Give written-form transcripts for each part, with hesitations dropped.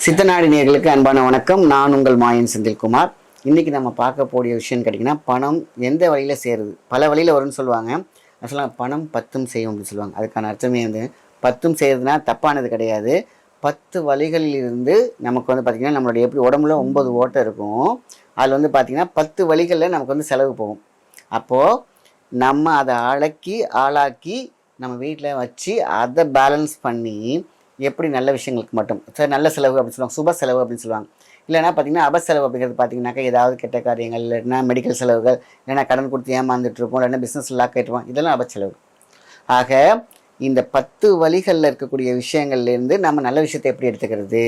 சித்தநாடி நேயர்களுக்கு அன்பான வணக்கம். நான் உங்கள் மாயன் செந்தில்குமார். இன்றைக்கி நம்ம பார்க்கக்கூடிய விஷயம் கேட்டிங்கன்னா, பணம் எந்த வழியில் சேருது? பல வழியில் வரும்னு சொல்லுவாங்க. ஆக்சுவலாக பணம் பத்தும் செய்யும் அப்படின்னு சொல்லுவாங்க. அதுக்கான அர்த்தமே வந்து பத்தும் செய்கிறதுனா தப்பானது கிடையாது. 10 வழிகளில் இருந்து நமக்கு வந்து பார்த்திங்கன்னா, நம்மளுடைய எப்படி உடம்புல 9 ஓட்டை இருக்கும். அதில் வந்து பார்த்திங்கன்னா 10 வழிகளில் நமக்கு வந்து செலவு போகும். அப்போது நம்ம அதை ஆளாக்கி நம்ம வீட்டில் வச்சு அதை பேலன்ஸ் பண்ணி எப்படி நல்ல விஷயங்களுக்கு மட்டும் சரி நல்ல செலவு அப்படின்னு சொல்லுவாங்க, சுப செலவு அப்படின்னு சொல்லுவாங்க. இல்லைனா பார்த்தீங்கன்னா அபசெலவு அப்படிங்கிறது பார்த்தீங்கன்னாக்கா ஏதாவது கெட்ட காரியங்கள், இல்லைன்னா மெடிக்கல் செலவுகள், இல்லைன்னா கடன் கொடுத்து ஏமாந்துட்டு இருப்போம், இல்லைன்னா பிஸ்னஸ் லாக் ஆகிட்டுருவோம், இதெல்லாம் அபச்செலவு. ஆக இந்த 10 வழிகளில் இருக்கக்கூடிய விஷயங்கள்லேருந்து நம்ம நல்ல விஷயத்தை எப்படி எடுத்துக்கிறது?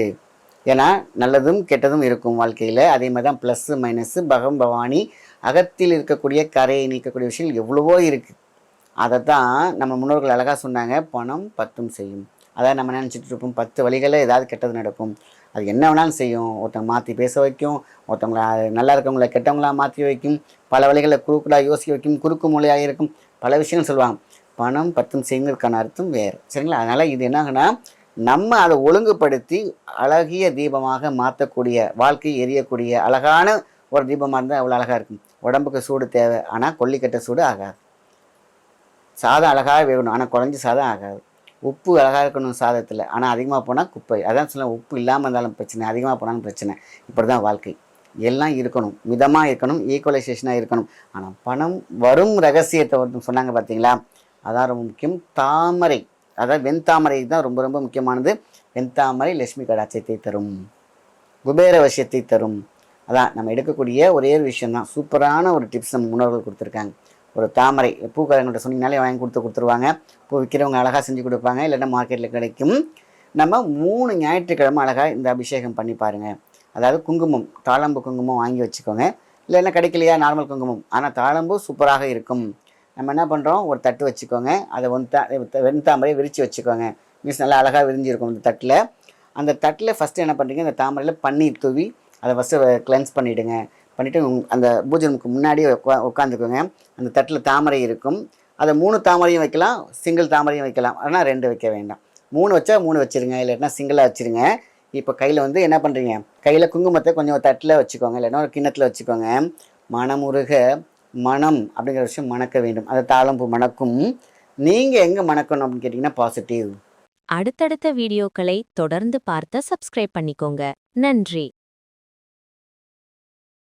ஏன்னா நல்லதும் கெட்டதும் இருக்கும் வாழ்க்கையில். அதே மாதிரி தான் ப்ளஸ்ஸு மைனஸு பகம் பவானி, அகத்தில் இருக்கக்கூடிய கரையை நீக்கக்கூடிய விஷயங்கள் எவ்வளவோ இருக்குது. அதை தான் நம்ம முன்னோர்கள் அழகாக சொன்னாங்க, பணம் பத்தும் செய்யும். அதாவது நம்ம நினச்சிட்டு இருப்போம் 10 வழிகளில் ஏதாவது கெட்டது நடக்கும். அது என்ன வேணாலும் செய்யும். ஒருத்தவங்க மாற்றி பேச வைக்கும், ஒருத்தவங்கள நல்லா இருக்கவங்கள கெட்டவங்களாக மாற்றி வைக்கும், பல வழிகளில் குறுக்கலாக யோசிக்க வைக்கும், குறுக்கு மொழியாக இருக்கும், பல விஷயங்கள் சொல்லுவாங்க. பணம் பத்தும் செய்யுங்கிறதுக்கான அர்த்தம் வேறு, சரிங்களா? அதனால் இது என்னாகனா நம்ம அதை ஒழுங்குபடுத்தி அழகிய தீபமாக மாற்றக்கூடிய, வாழ்க்கை எரியக்கூடிய அழகான ஒரு தீபமாக இருந்தால் அவ்வளோ அழகாக இருக்கும். உடம்புக்கு சூடு தேவை, ஆனால் கொல்லிக்கட்டை சூடு ஆகாது. சாதம் அழகாக வேகணும், ஆனால் குறைஞ்சி சாதம் ஆகாது. உப்பு அழகாக இருக்கணும் சாதத்தில், ஆனால் அதிகமாக போனால் குப்பை. அதான் சொல்லுவேன், உப்பு இல்லாமல் இருந்தாலும் பிரச்சனை, அதிகமாக போனாலும் பிரச்சனை. இப்படி தான் வாழ்க்கை. எல்லாம் இருக்கணும், மிதமாக இருக்கணும், ஈக்குவலைசேஷனாக இருக்கணும். ஆனால் பணம் வரும் ரகசியத்தை வந்து சொன்னாங்க பார்த்தீங்களா, அதான் ரொம்ப முக்கியம். தாமரை, அதாவது வெண்தாமரை தான் ரொம்ப ரொம்ப முக்கியமானது. வெண்தாமரை லட்சுமி கடாட்சியத்தை தரும், குபேர வசியத்தை தரும். அதான் நம்ம எடுக்கக்கூடிய ஒரே ஒரு விஷயந்தான். சூப்பரான ஒரு டிப்ஸ் நம்ம முன்னோர்கள் கொடுத்துருக்காங்க. ஒரு தாமரை பூக்காரங்கள்ட்ட சொன்னீங்கனாலே வாங்கி கொடுத்துருவாங்க. பூ விற்கிறவங்க அழகாக செஞ்சு கொடுப்பாங்க, இல்லைன்னா மார்க்கெட்டில் கிடைக்கும். நம்ம 3 ஞாயிற்றுக்கிழமை அழகாக இந்த அபிஷேகம் பண்ணி பாருங்கள். அதாவது குங்குமம், தாழம்பு குங்குமம் வாங்கி வச்சுக்கோங்க. இல்லைன்னா கிடைக்கலையா நார்மல் குங்குமம், ஆனால் தாழம்பு சூப்பராக இருக்கும். நம்ம என்ன பண்ணுறோம், ஒரு தட்டு வச்சுக்கோங்க, அதை வெண்தாமரை விரித்து வச்சுக்கோங்க. மீன்ஸ் நல்லா அழகாக விரிஞ்சிருக்கும் இந்த தட்டில். அந்த தட்டில் ஃபஸ்ட்டு என்ன பண்ணுறீங்க, இந்த தாமரையில் பன்னீர் தூவி அதை ஃபஸ்ட்டு கிளென்ஸ் பண்ணிவிடுங்க. பண்ணிவிட்டு அந்த பூஜை ரூமுக்கு முன்னாடியே உட்காந்துக்கோங்க. அந்த தட்டில் தாமரை இருக்கும். அதை 3 தாமரையும் வைக்கலாம், சிங்கிள் தாமரையும் வைக்கலாம். ஆனால் 2 வைக்க வேண்டாம். 3 வச்சா 3 வச்சுருங்க, இல்லைன்னா சிங்கிளாக வச்சுருங்க. இப்போ கையில் வந்து என்ன பண்ணுறீங்க, கையில் குங்குமத்தை கொஞ்சம் தட்டில் வச்சுக்கோங்க, இல்லைன்னா ஒரு கிண்ணத்தில் வச்சுக்கோங்க. மனமுருக மனம் அப்படிங்கிற விஷயம் மணக்க வேண்டும். அது தாழம்பூ மணக்கும். நீங்கள் எங்கே மணக்கணும் அப்படின்னு கேட்டிங்கன்னா பாசிட்டிவ். அடுத்தடுத்த வீடியோக்களை தொடர்ந்து பார்த்து சப்ஸ்கிரைப் பண்ணிக்கோங்க. நன்றி.